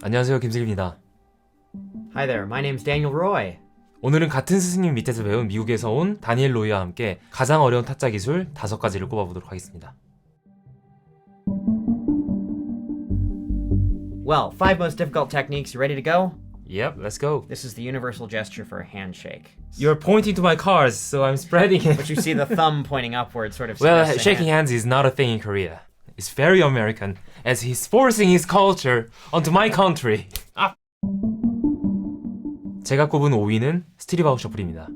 안녕하세요, 김슬기입니다. Hi there, my name's Daniel Roy. 오늘은 같은 스승님 밑에서 배운 미국에서 온 다니엘 로이와 함께 가장 어려운 타짜 기술 5가지를 꼽아보도록 하겠습니다. Well, 5 most difficult techniques. You ready to go? Yep, let's go. This is the universal gesture for a handshake. You're pointing to my cards, so I'm spreading it. But you see the thumb pointing upward sort of Well, suggests a shaking hand. hands is not a thing in Korea. It's very American, as he's forcing his culture onto my country. 아! 제가 꼽은 5위는 스트릿아웃 셔플입니다.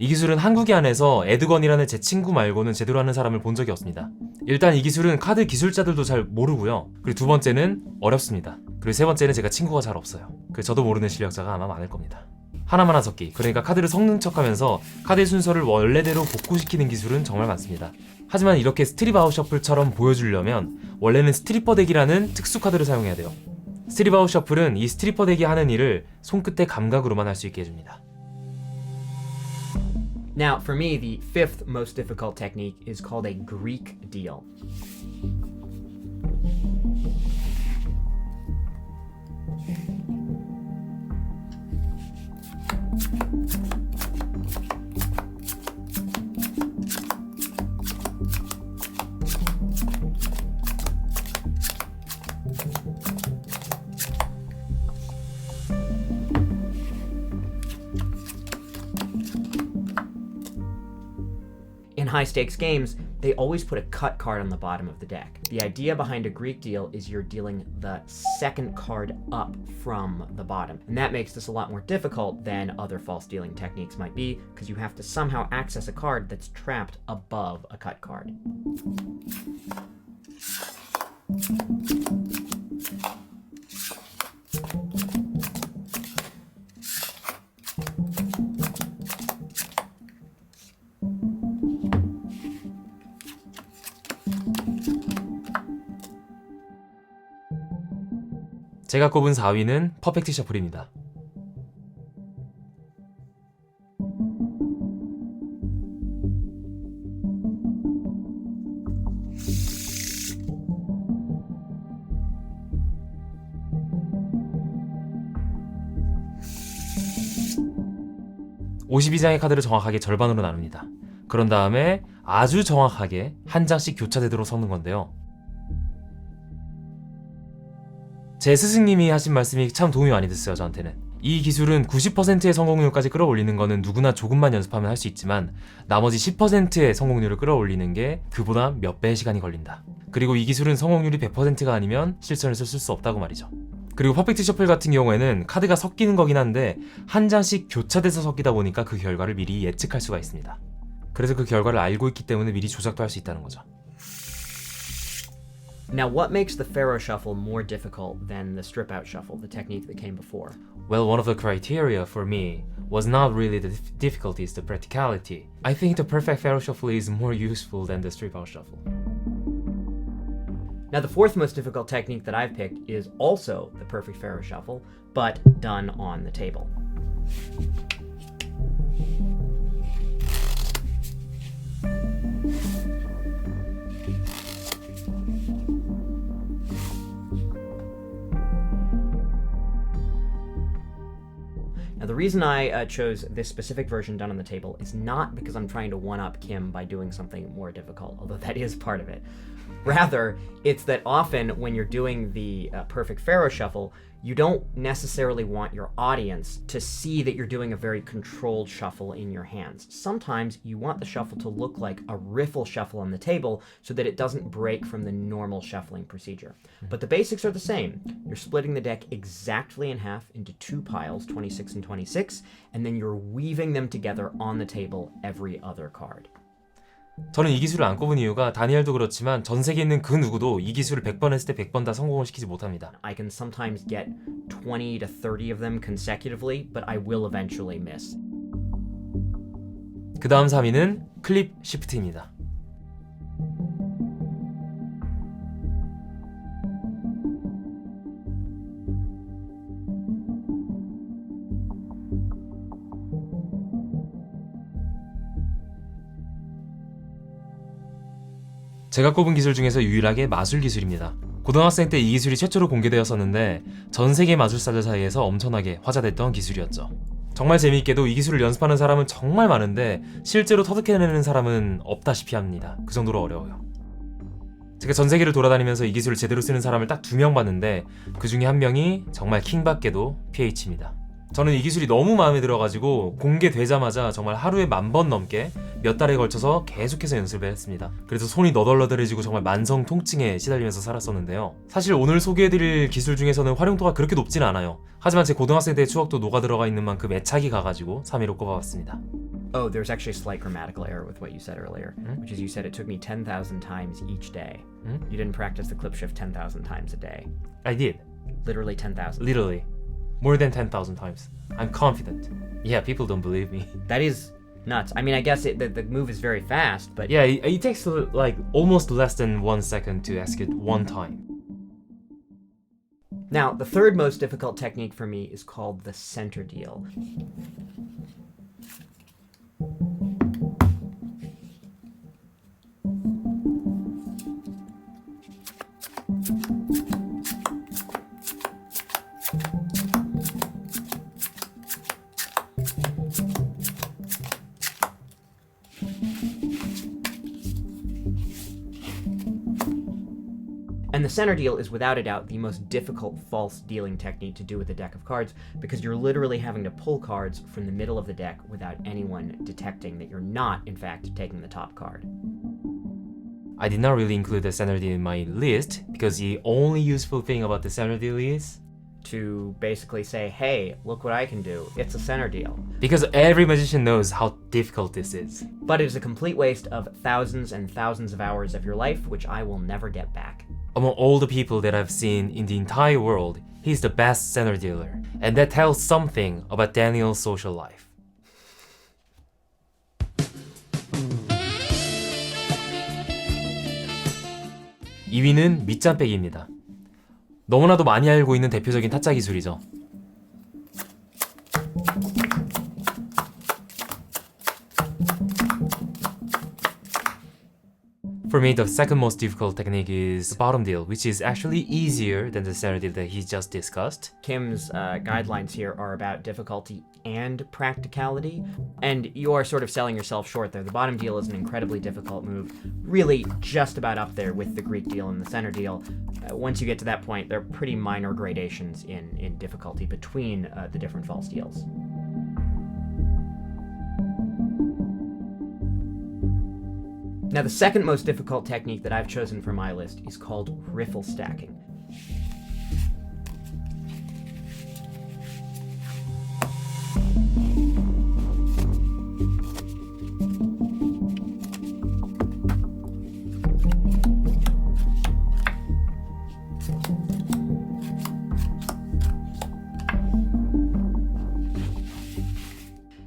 이 기술은 한국에 안에서 에드건이라는 제 친구 말고는 제대로 하는 사람을 본 적이 없습니다. 일단 이 기술은 카드 기술자들도 잘 모르고요. 그리고 두 번째는 어렵습니다. 그리고 세 번째는 제가 친구가 잘 없어요. 그래서 저도 모르는 실력자가 아마 많을 겁니다. 하나만 섞기, 그러니까 카드를 섞는 척하면서 카드의 순서를 원래대로 복구시키는 기술은 정말 많습니다. 하지만 이렇게 스트릿아웃 셔플처럼 보여주려면 원래는 스트리퍼 덱이라는 특수 카드를 사용해야 돼요. 스트릿아웃 셔플은 이 스트리퍼 덱이 하는 일을 손끝의 감각으로만 할 수 있게 해줍니다. Now, for me, the 5th most difficult technique is called a Greek deal. In high-stakes games, they always put a cut card on the bottom of the deck. The idea behind a Greek deal is you're dealing the second card up from the bottom. And that makes this a lot more difficult than other false dealing techniques might be, because you have to somehow access a card that's trapped above a cut card. 제가 꼽은 4위는 퍼펙트 셔플입니다. (52장의) 카드를 정확하게 절반으로 나눕니다. 그런 다음에 아주 정확하게 한 장씩 교차되도록 섞는 건데요. 제 스승님이 하신 말씀이 참 도움이 많이 됐어요, 저한테는. 이 기술은 90%의 성공률까지 끌어올리는 거는 누구나 조금만 연습하면 할 수 있지만 나머지 10%의 성공률을 끌어올리는 게 그보다 몇 배의 시간이 걸린다. 그리고 이 기술은 성공률이 100%가 아니면 실전에서 쓸 수 없다고 말이죠. 그리고 퍼펙트 셔플 같은 경우에는 카드가 섞이는 거긴 한데 한 장씩 교차돼서 섞이다 보니까 그 결과를 미리 예측할 수가 있습니다. 그래서 그 결과를 알고 있기 때문에 미리 조작도 할 수 있다는 거죠. Now, what makes the Pharaoh Shuffle more difficult than the Strip Out Shuffle, the technique that came before? Well, one of the criteria for me was not really the difficulties, the practicality. I think the perfect Pharaoh Shuffle is more useful than the Strip Out Shuffle. Now, the 4th most difficult technique that I've picked is also the perfect Pharaoh Shuffle, but done on the table. Now, the reason I chose this specific version done on the table is not because I'm trying to one-up Kim by doing something more difficult, although that is part of it. Rather, it's that often when you're doing the perfect Pharaoh Shuffle, you don't necessarily want your audience to see that you're doing a very controlled shuffle in your hands. Sometimes you want the shuffle to look like a riffle shuffle on the table so that it doesn't break from the normal shuffling procedure. But the basics are the same. You're splitting the deck exactly in half into 2 piles, 26 and 26, and then you're weaving them together on the table every other card. 저는 이 기술을 안 꼽은 이유가 다니엘도 그렇지만 전 세계에 있는 그 누구도 이 기술을 100번 했을 때 100번 다 성공을 시키지 못합니다. I can sometimes get 20 to 30 of them consecutively, but I will eventually miss. 그 다음 3위는 클립 시프트입니다. 제가 꼽은 기술 중에서 유일하게 마술 기술입니다. 고등학생 때 이 기술이 최초로 공개되었었는데 전 세계 마술사들 사이에서 엄청나게 화제됐던 기술이었죠. 정말 재미있게도 이 기술을 연습하는 사람은 정말 많은데 실제로 터득해내는 사람은 없다시피 합니다. 그 정도로 어려워요. 제가 전 세계를 돌아다니면서 이 기술을 제대로 쓰는 사람을 딱 2명 봤는데 그 중에 한 명이 정말 킹받게도 PH입니다. 저는 이 기술이 너무 마음에 들어가지고 공개되자마자 정말 하루에 10,000번 넘게 몇 달에 걸쳐서 계속해서 연습을 했습니다. 그래서 손이 너덜너덜해지고 정말 만성 통증에 시달리면서 살았었는데요. 사실 오늘 소개해드릴 기술 중에서는 활용도가 그렇게 높진 않아요. 하지만 제 고등학생 때의 추억도 녹아들어가 있는 만큼 애착이 가가지고 3위로 꼽아봤습니다. Oh, there's actually a slight grammatical error with what you said earlier, which is you said it took me 10,000 times each day. You didn't practice the clip shift 10,000 times a day. I did. Literally 10,000. Literally. More than 10,000 times. I'm confident. Yeah, people don't believe me. That is nuts. I mean, I guess the move is very fast, but Yeah, it takes like almost less than 1 second to ask it one time. Now, the third most difficult technique for me is called the center deal. And the center deal is without a doubt the most difficult false dealing technique to do with a deck of cards because you're literally having to pull cards from the middle of the deck without anyone detecting that you're not, in fact, taking the top card. I did not really include the center deal in my list because the only useful thing about the center deal is To basically say, hey, look what I can do. It's a center deal. because every magician knows how difficult this is. But it is a complete waste of thousands and thousands of hours of your life, which I will never get back. Among all the people that I've seen in the entire world, he's the best center dealer. And that tells something about Daniel's social life. (2위는) 밑잔빼기입니다. 너무나도 많이 알고 있는 대표적인 타짜 기술이죠. For me, the second most difficult technique is the bottom deal, which is actually easier than the center deal that he just discussed. Kim's guidelines here are about difficulty and practicality, and you are sort of selling yourself short there. The bottom deal is an incredibly difficult move, really just about up there with the Greek deal and the center deal. Once you get to that point, there are pretty minor gradations in difficulty between the different false deals. Now, the second most difficult technique that I've chosen for my list is called riffle stacking.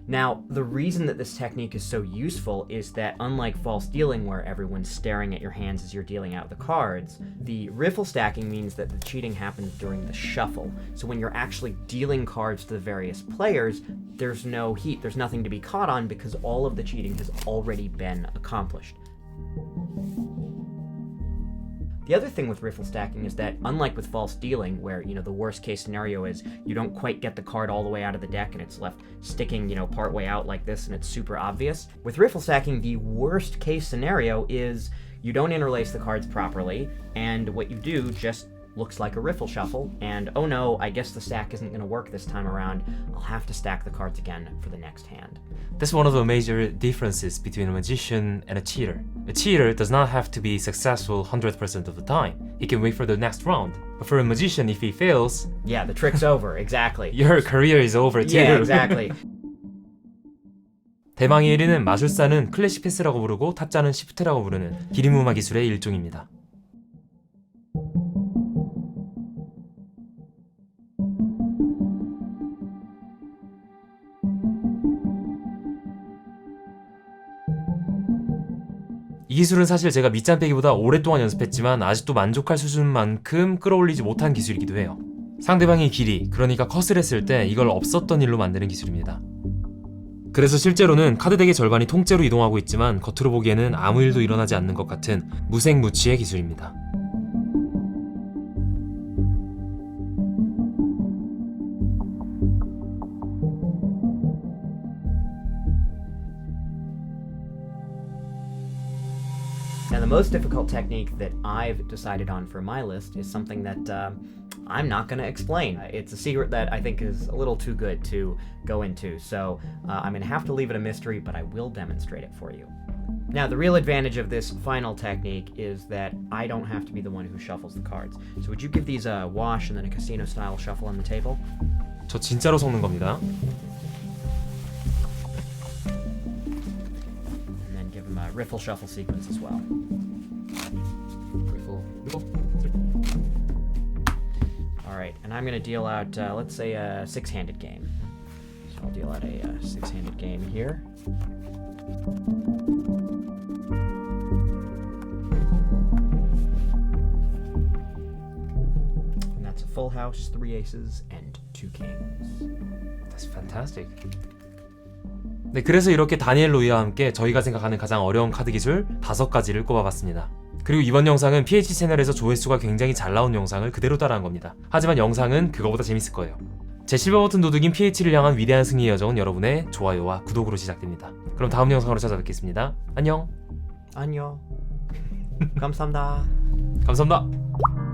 Now, the reason that this technique is so useful is that unlike false dealing where everyone's staring at your hands as you're dealing out the cards, the riffle stacking means that the cheating happens during the shuffle. So when you're actually dealing cards to the various players, there's no heat, there's nothing to be caught on because all of the cheating has already been accomplished. The other thing with riffle stacking is that, unlike with false dealing, where, the worst case scenario is you don't quite get the card all the way out of the deck and it's left sticking, part way out like this and it's super obvious, with riffle stacking, the worst case scenario is you don't interlace the cards properly, and what you do just looks like a riffle shuffle, and oh no, I guess the stack isn't going to work this time around. I'll have to stack the cards again for the next hand. That's one of the major differences between a magician and a cheater. A cheater does not have to be successful 100% of the time. He can wait for the next round. But for a magician, if he fails, Yeah, the trick's over, exactly. your career is over too. Yeah, exactly. 대망의 1위는 마술사는 클래식 패스라고 부르고 타짜는 시프트라고 부르는 기린무마 기술의 일종입니다. 이 기술은 사실 제가 밑잔빼기보다 오랫동안 연습했지만 아직도 만족할 수준만큼 끌어올리지 못한 기술이기도 해요. 상대방의 길이, 그러니까 컷을 했을 때 이걸 없었던 일로 만드는 기술입니다. 그래서 실제로는 카드 덱의 절반이 통째로 이동하고 있지만 겉으로 보기에는 아무 일도 일어나지 않는 것 같은 무색무취의 기술입니다. Now, the most difficult technique that I've decided on for my list is something that I'm not going to explain. It's a secret that I think is a little too good to go into, so I'm going to have to leave it a mystery, but I will demonstrate it for you. Now, the real advantage of this final technique is that I don't have to be the one who shuffles the cards. So would you give these a wash and then a casino-style shuffle on the table? 저 진짜로 섞는 겁니다. And then give them a riffle shuffle sequence as well. Alright, and I'm going to deal out, let's say, a six-handed game. So I'll deal out a six-handed game here. And that's a full house, 3 aces, and 2 kings. That's fantastic. 네, 그래서 이렇게 다니엘 로이와 함께 저희가 생각하는 가장 어려운 카드 기술 5가지를 꼽아봤습니다. 그리고 이번 영상은 PH 채널에서 조회수가 굉장히 잘 나온 영상을 그대로 따라한 겁니다. 하지만 영상은 그거보다 재밌을 거예요. 제 실버 버튼 도둑인 PH를 향한 위대한 승리의 여정은 여러분의 좋아요와 구독으로 시작됩니다. 그럼 다음 영상으로 찾아뵙겠습니다. 안녕. 안녕. 감사합니다. 감사합니다.